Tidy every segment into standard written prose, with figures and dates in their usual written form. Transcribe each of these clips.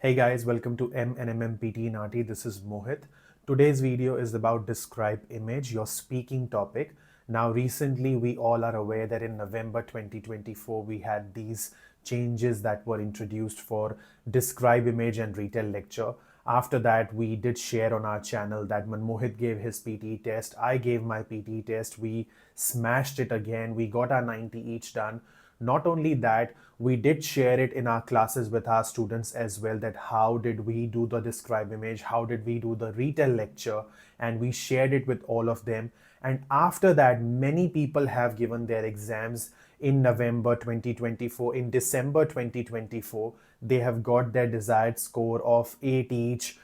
Hey guys, welcome to M PTE NAATI. This is Mohit. Today's video is about describe image, your speaking topic. Now, recently we all are aware that in November 2024 we had these changes that were introduced for describe image and retell lecture. After that, we did share on our channel that when Mohit gave his PTE test, I gave my PTE test. We smashed it again. We got our 90 each done. Not only that, we did share it in our classes with our students as well, that how did we do the describe image, how did we do the retell lecture, and we shared it with all of them. And after that, many people have given their exams in November 2024. In December 2024, they have got their desired score of 8 each,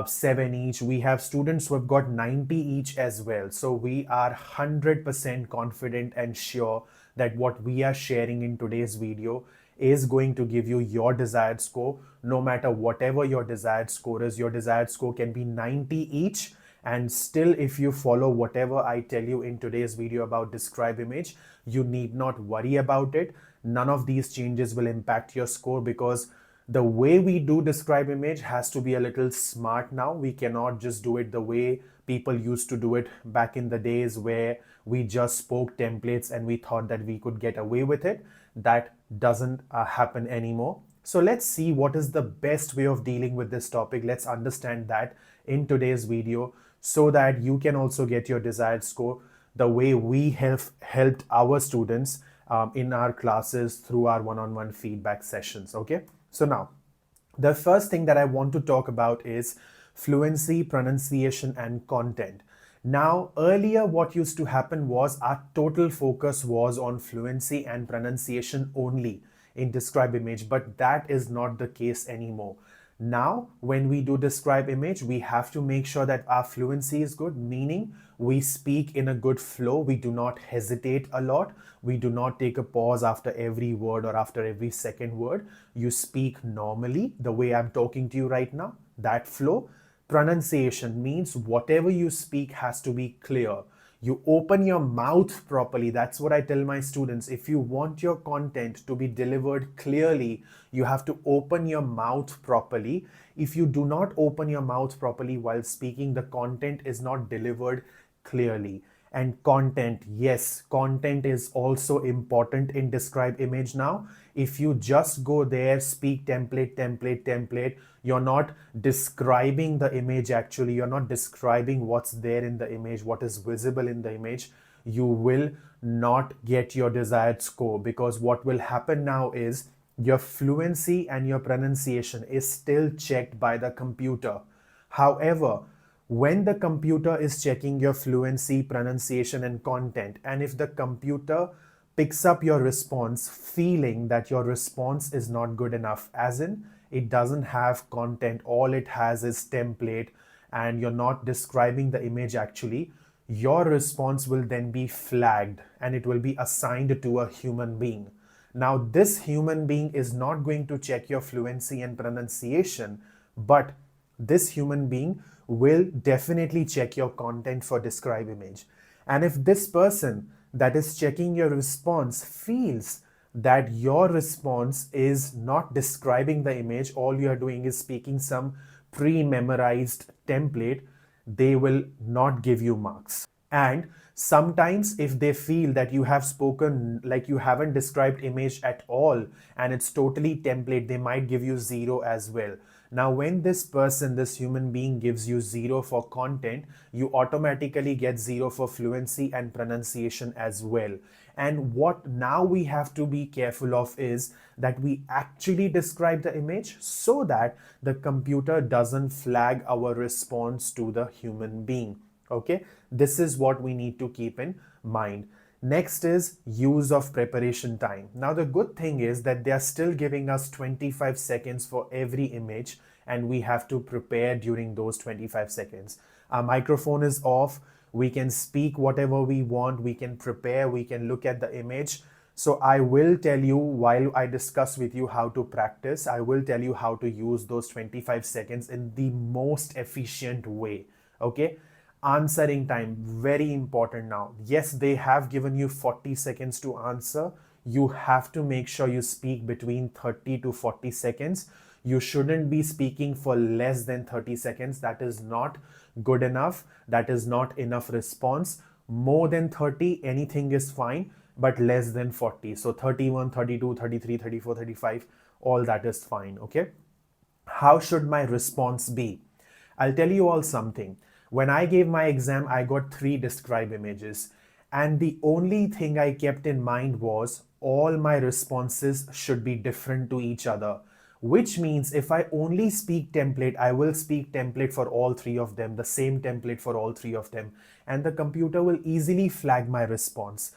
7 each. We have students who have got 90 each as well. So we are 100% confident and sure that what we are sharing in today's video is going to give you your desired score. No matter whatever your desired score is, your desired score can be 90 each. And still, if you follow whatever I tell you in today's video about describe image, you need not worry about it. None of these changes will impact your score, because the way we do describe image has to be a little smart now. We cannot just do it the way people used to do it back in the days, where we just spoke templates and we thought that we could get away with it. That doesn't happen anymore. So let's see what is the best way of dealing with this topic. Let's understand that in today's video, so that you can also get your desired score the way we have helped our students in our classes through our one-on-one feedback sessions. Okay, so now the first thing that I want to talk about is fluency, pronunciation, and content. Now, earlier what used to happen was our total focus was on fluency and pronunciation only in describe image, but that is not the case anymore. Now, when we do describe image, we have to make sure that our fluency is good, meaning we speak in a good flow. We do not hesitate a lot. We do not take a pause after every word or after every second word. You speak normally, the way I'm talking to you right now, that flow. Pronunciation means whatever you speak has to be clear. You open your mouth properly. That's what I tell my students. If you want your content to be delivered clearly, you have to open your mouth properly. If you do not open your mouth properly while speaking, the content is not delivered clearly. And content, yes, content is also important in describe image now. If you just go there, speak template, you're not describing the image actually. You're not describing what's there in the image, what is visible in the image. You will not get your desired score, because what will happen now is your fluency and your pronunciation is still checked by the computer. However, when the computer is checking your fluency, pronunciation, and content, and if the computer picks up your response feeling that your response is not good enough, as in it doesn't have content, all it has is template, and you're not describing the image actually, your response will then be flagged and it will be assigned to a human being. Now, this human being is not going to check your fluency and pronunciation, but this human being will definitely check your content for describe image. And if this person that is checking your response feels that your response is not describing the image, all you are doing is speaking some pre-memorized template, they will not give you marks. And sometimes if they feel that you have spoken like you haven't described image at all and it's totally template, they might give you 0 as well. Now, when this person, this human being gives you 0 for content, you automatically get 0 for fluency and pronunciation as well. And what now we have to be careful of is that we actually describe the image so that the computer doesn't flag our response to the human being. Okay, this is what we need to keep in mind. Next is use of preparation time. Now, the good thing is that they are still giving us 25 seconds for every image, and we have to prepare during those 25 seconds. Our microphone is off. We can speak whatever we want. We can prepare. We can look at the image. So I will tell you, while I discuss with you how to practice, I will tell you how to use those 25 seconds in the most efficient way. Okay. Answering time, very important now. Yes, they have given you 40 seconds to answer. You have to make sure you speak between 30 to 40 seconds. You shouldn't be speaking for less than 30 seconds. That is not good enough. That is not enough response. More than 30, anything is fine, but less than 40. So 31, 32, 33, 34, 35, all that is fine, okay? How should my response be? I'll tell you all something. When I gave my exam, I got 3 describe images. And the only thing I kept in mind was all my responses should be different to each other. Which means if I only speak template, I will speak template for all 3 of them, the same template for all 3 of them. And the computer will easily flag my response.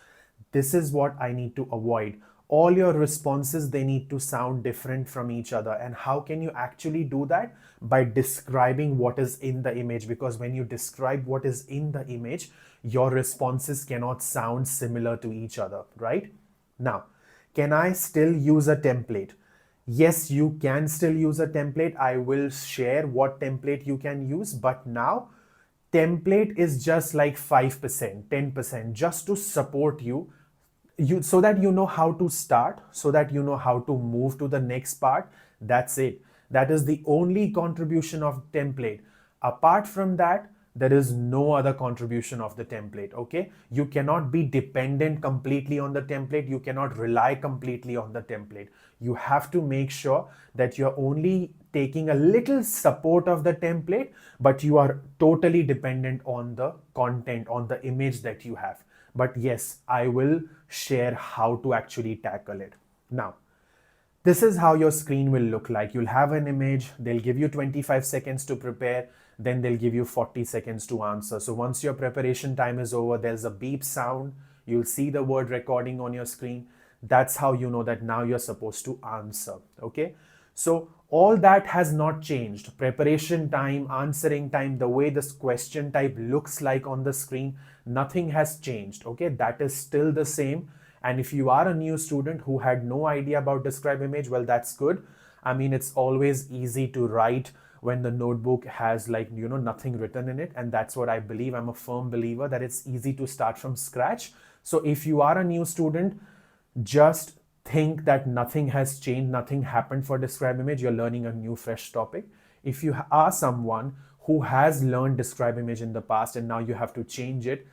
This is what I need to avoid. All your responses, they need to sound different from each other. And how can you actually do that? By describing what is in the image, because when you describe what is in the image, your responses cannot sound similar to each other, right? Now, can I still use a template? Yes, you can still use a template. I will share what template you can use, but now template is just like 5%, 10%, just to support you, so that you know how to start, so that you know how to move to the next part. That's it. That is the only contribution of template. Apart from that, there is no other contribution of the template, okay? You cannot be dependent completely on the template. You cannot rely completely on the template. You have to make sure that you're only taking a little support of the template, but you are totally dependent on the content, on the image that you have. But yes, I will share how to actually tackle it. Now, this is how your screen will look like. You'll have an image, they'll give you 25 seconds to prepare, then they'll give you 40 seconds to answer. So once your preparation time is over, there's a beep sound. You'll see the word recording on your screen. That's how you know that now you're supposed to answer, okay? So all that has not changed. Preparation time, answering time, the way this question type looks like on the screen, nothing has changed, okay? That is still the same. And if you are a new student who had no idea about describe image, well, that's good. I mean, it's always easy to write when the notebook has nothing written in it. And that's what I believe. I'm a firm believer that it's easy to start from scratch. So if you are a new student, just think that nothing has changed, nothing happened for describe image. You're learning a new fresh topic. If you are someone who has learned describe image in the past and now you have to change it,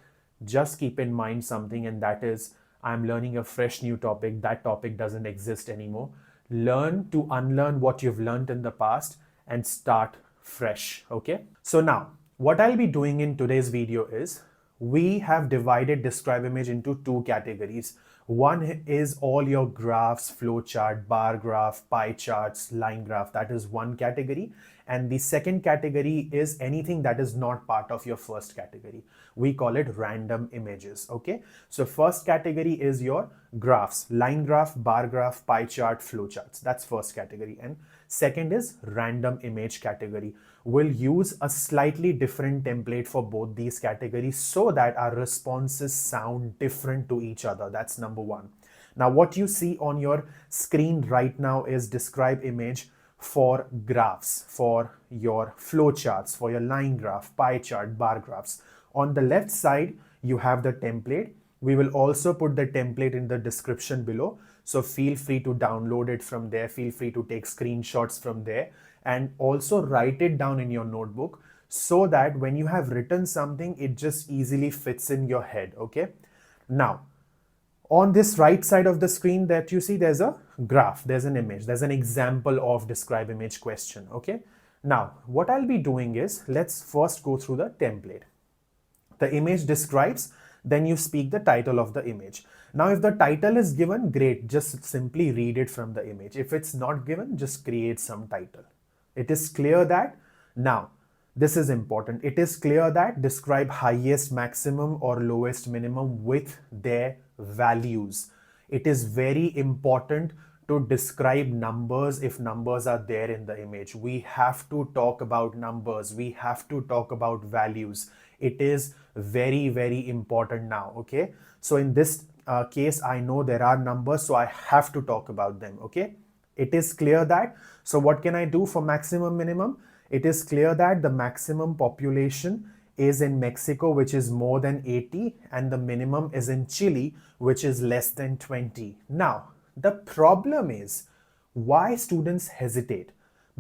just keep in mind something, and that is, I'm learning a fresh new topic. That topic doesn't exist anymore. Learn to unlearn what you've learned in the past and start fresh, okay? So now, what I'll be doing in today's video is, we have divided describe image into 2 categories. One is all your graphs, flowchart, bar graph, pie charts, line graph. That is one category. And the second category is anything that is not part of your first category. We call it random images, okay? So first category is your graphs, line graph, bar graph, pie chart, flowcharts. That's first category. And second is random image category. We'll use a slightly different template for both these categories so that our responses sound different to each other. That's number one. Now, what you see on your screen right now is describe image for graphs, for your flowcharts, for your line graph, pie chart, bar graphs. On the left side, you have the template. We will also put the template in the description below. So feel free to download it from there. Feel free to take screenshots from there and also write it down in your notebook so that when you have written something, it just easily fits in your head, okay? Now, on this right side of the screen that you see, there's a graph, there's an image, there's an example of describe image question, okay? Now, what I'll be doing is, let's first go through the template. The image describes, then you speak the title of the image. Now, if the title is given, great, just simply read it from the image. If it's not given, just create some title. It is clear that, now, this is important. It is clear that describe highest maximum or lowest minimum with their values. It is very important to describe numbers if numbers are there in the image. We have to talk about numbers. We have to talk about values. It is very, very important now, okay? So in this case, I know there are numbers, so I have to talk about them, okay? It is clear that, so what can I do for maximum minimum? It is clear that the maximum population is in Mexico, which is more than 80, and the minimum is in Chile, which is less than 20. Now, the problem is why students hesitate.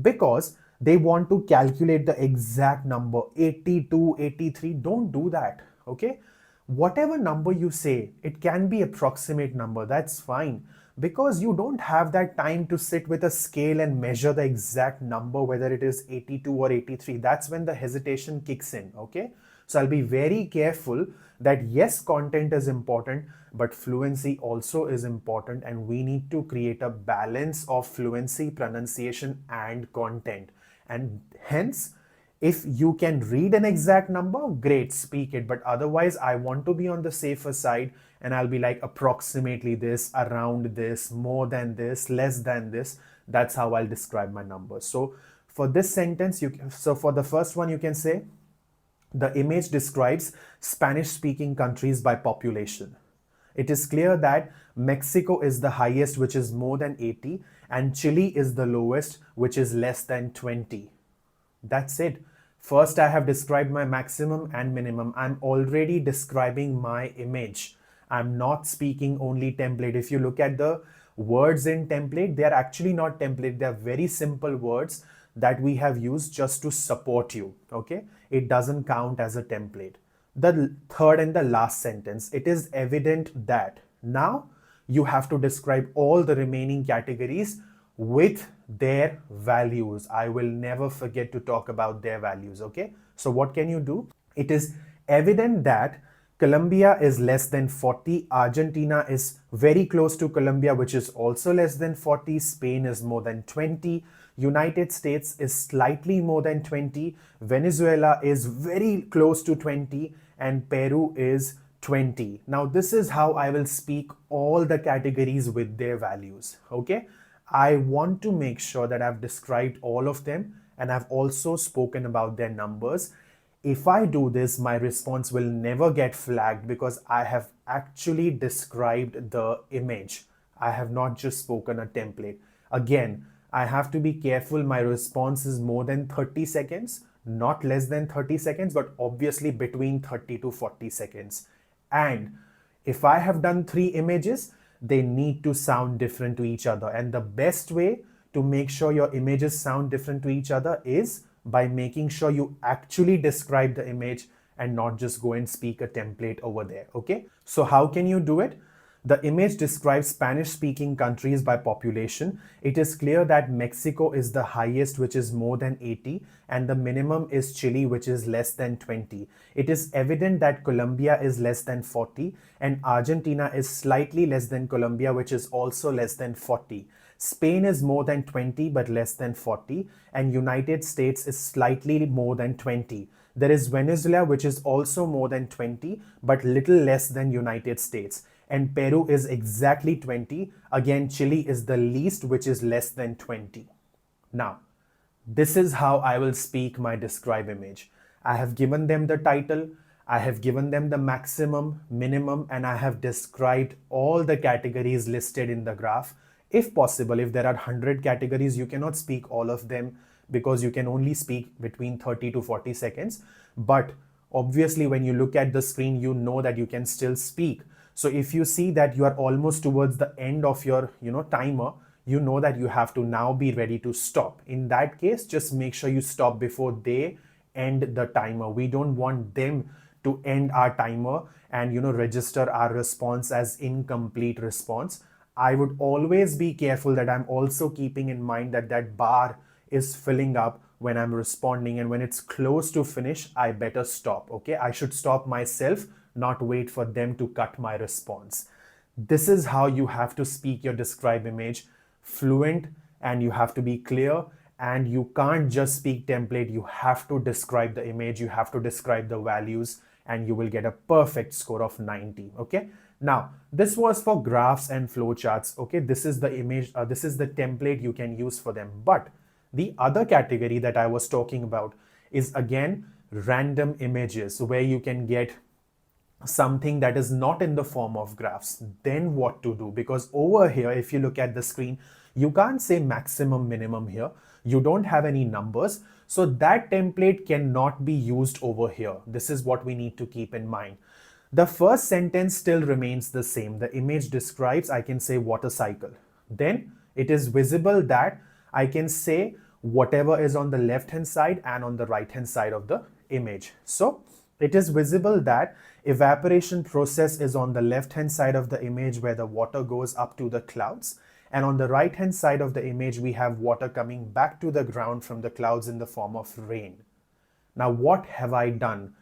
because they want to calculate the exact number 82, 83. Don't do that, okay? Whatever number you say, it can be approximate number, that's fine, because you don't have that time to sit with a scale and measure the exact number, whether it is 82 or 83. That's when the hesitation kicks in, okay? So I'll be very careful that yes, content is important, but fluency also is important, and we need to create a balance of fluency, pronunciation, and content. And hence, if you can read an exact number, great, speak it. But otherwise, I want to be on the safer side, and I'll be like approximately this, around this, more than this, less than this. That's how I'll describe my numbers. So for this sentence, so for the first one, you can say, the image describes Spanish-speaking countries by population. It is clear that Mexico is the highest, which is more than 80, and Chile is the lowest, which is less than 20. That's it. First, I have described my maximum and minimum. I'm already describing my image. I'm not speaking only template. If you look at the words in template, they are actually not template. They are very simple words that we have used just to support you. Okay? It doesn't count as a template. The third and the last sentence, it is evident that. Now, you have to describe all the remaining categories with their values. I will never forget to talk about their values, okay? So what can you do? It is evident that Colombia is less than 40, Argentina is very close to Colombia, which is also less than 40, Spain is more than 20, United States is slightly more than 20, Venezuela is very close to 20, and Peru is 20. Now this is how I will speak all the categories with their values, okay? I want to make sure that I've described all of them, and I've also spoken about their numbers. If I do this, my response will never get flagged because I have actually described the image. I have not just spoken a template. Again, I have to be careful. My response is more than 30 seconds, not less than 30 seconds, but obviously between 30 to 40 seconds. And if I have done 3 images, they need to sound different to each other. And the best way to make sure your images sound different to each other is by making sure you actually describe the image and not just go and speak a template over there, okay? So how can you do it? The image describes Spanish-speaking countries by population. It is clear that Mexico is the highest, which is more than 80, and the minimum is Chile, which is less than 20. It is evident that Colombia is less than 40, and Argentina is slightly less than Colombia, which is also less than 40. Spain is more than 20 but less than 40, and United States is slightly more than 20. There is Venezuela, which is also more than 20 but little less than United States. And Peru is exactly 20. Again, Chile is the least, which is less than 20. Now, this is how I will speak my describe image. I have given them the title, I have given them the maximum, minimum, and I have described all the categories listed in the graph. If possible, if there are 100 categories, you cannot speak all of them because you can only speak between 30 to 40 seconds. But obviously, when you look at the screen, you know that you can still speak. So if you see that you are almost towards the end of your timer, you know that you have to now be ready to stop. In that case, just make sure you stop before they end the timer. We don't want them to end our timer and register our response as incomplete response. I would always be careful that I'm also keeping in mind that that bar is filling up when I'm responding, and when it's close to finish, I better stop, okay? I should stop myself, not wait for them to cut my response. This is how you have to speak your describe image fluent, and you have to be clear, and you can't just speak template. You have to describe the image, you have to describe the values, and you will get a perfect score of 90, okay? Now, this was for graphs and flowcharts, okay? This is the image, this is the template you can use for them. But the other category that I was talking about is again random images where you can get something that is not in the form of graphs. Then what to do? Because over here, if you look at the screen, you can't say maximum, minimum here. You don't have any numbers. So that template cannot be used over here. This is what we need to keep in mind. The first sentence still remains the same. The image describes, I can say water cycle. Then it is visible that I can say whatever is on the left hand side and on the right hand side of the image. So it is visible that evaporation process is on the left hand side of the image where the water goes up to the clouds, and on the right hand side of the image we have water coming back to the ground from the clouds in the form of rain. Now what have I done?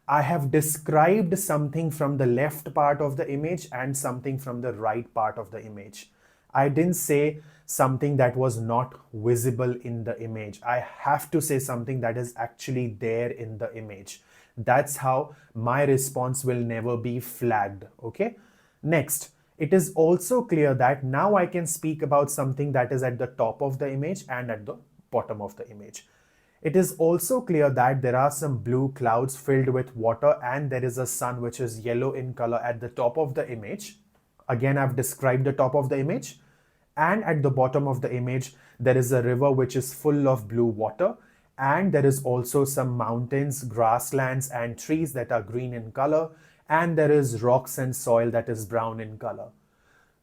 I have described something from the left part of the image and something from the right part of the image. I didn't say something that was not visible in the image. I have to say something that is actually there in the image. That's how my response will never be flagged. Okay. Next, it is also clear that now I can speak about something that is at the top of the image and at the bottom of the image. It is also clear that there are some blue clouds filled with water and there is a sun which is yellow in color at the top of the image. Again, I've described the top of the image. And at the bottom of the image, there is a river which is full of blue water. And there is also some mountains, grasslands, and trees that are green in color. And there is rocks and soil that is brown in color.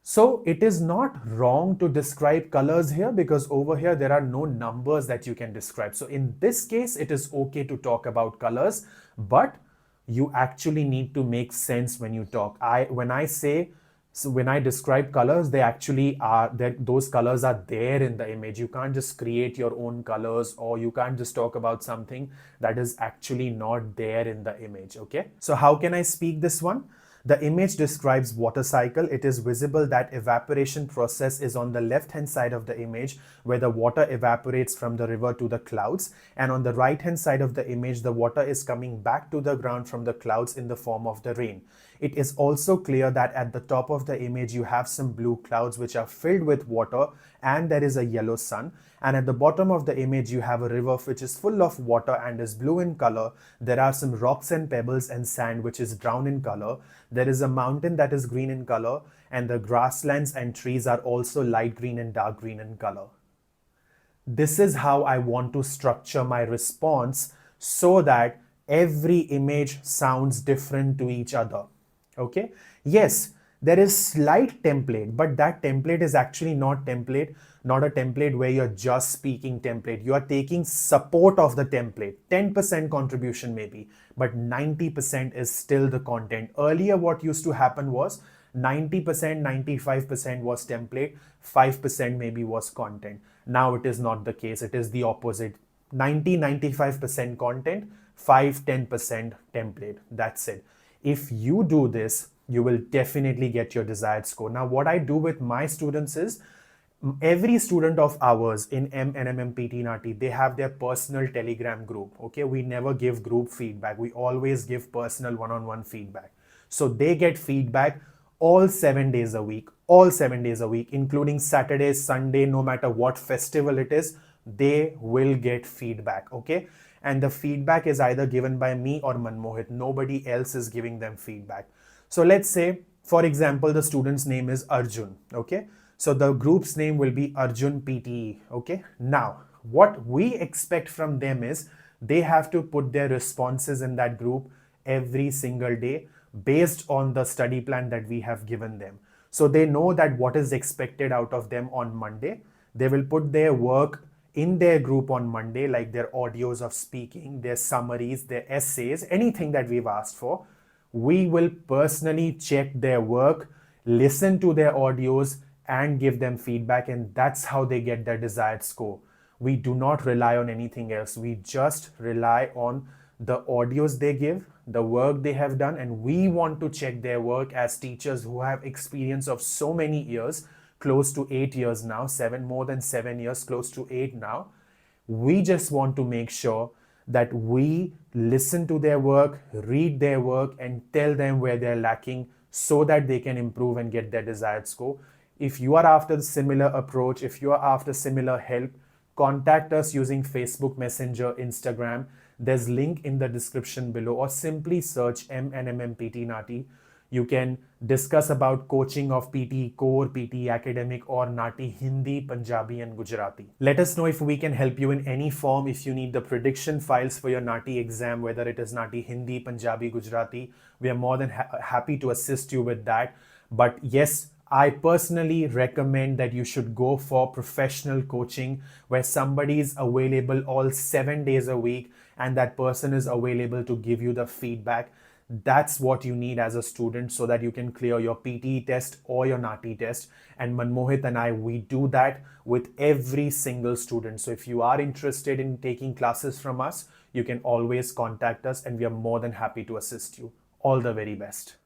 So it is not wrong to describe colors here because over here there are no numbers that you can describe. So in this case, it is okay to talk about colors, but you actually need to make sense when you talk. When I describe colors, they actually are that those colors are there in the image. You can't just create your own colors, or you can't just talk about something that is actually not there in the image. Okay. So how can I speak this one? The image describes water cycle. It is visible that evaporation process is on the left hand side of the image where the water evaporates from the river to the clouds, and on the right hand side of the image the water is coming back to the ground from the clouds in the form of the rain. It is also clear that at the top of the image you have some blue clouds which are filled with water and there is a yellow sun, and at the bottom of the image you have a river which is full of water and is blue in color. There are some rocks and pebbles and sand which is brown in color. There is a mountain that is green in color, and the grasslands and trees are also light green and dark green in color. This is how I want to structure my response so that every image sounds different to each other. Okay. Yes, there is slight template, but that template is actually not a template where you're just speaking template. You are taking support of the template, 10% contribution maybe, but 90% is still the content. Earlier, what used to happen was 90%, 95% was template, 5% maybe was content. Now it is not the case. It is the opposite. 90-95% content, 5-10% template. That's it. If you do this, you will definitely get your desired score. Now, what I do with my students is, every student of ours in MNMM PT NAATI, they have their personal Telegram group. Okay, we never give group feedback. We always give personal one-on-one feedback. So they get feedback all 7 days a week, including Saturday, Sunday, no matter what festival it is, they will get feedback. Okay. And the feedback is either given by me or Manmohit. Nobody else is giving them feedback. So let's say, for example, the student's name is Arjun. Okay. So the group's name will be Arjun PTE. Okay. Now, what we expect from them is they have to put their responses in that group every single day based on the study plan that we have given them. So they know that what is expected out of them on Monday. They will put their work in their group on Monday, like their audios of speaking, their summaries, their essays, anything that we've asked for. We will personally check their work, listen to their audios, and give them feedback, and that's how they get their desired score. We do not rely on anything else. We just rely on the audios they give, the work they have done, and we want to check their work as teachers who have experience of so many years, close to 8 years now, more than 7 years, close to 8 now. We just want to make sure that we listen to their work, read their work, and tell them where they're lacking so that they can improve and get their desired score. If you are after the similar approach, if you are after similar help, contact us using Facebook Messenger, Instagram. There's link in the description below, or simply search MNMM PT NAATI. You can discuss about coaching of PT Core, PT Academic, or NAATI Hindi, Punjabi, and Gujarati. Let us know if we can help you in any form. If you need the prediction files for your NAATI exam, whether it is NAATI Hindi, Punjabi, Gujarati, we are more than happy to assist you with that. But yes, I personally recommend that you should go for professional coaching where somebody is available all 7 days a week and that person is available to give you the feedback. That's what you need as a student so that you can clear your PTE test or your NAATI test. And Manmohit and I, we do that with every single student. So if you are interested in taking classes from us, you can always contact us and we are more than happy to assist you. All the very best.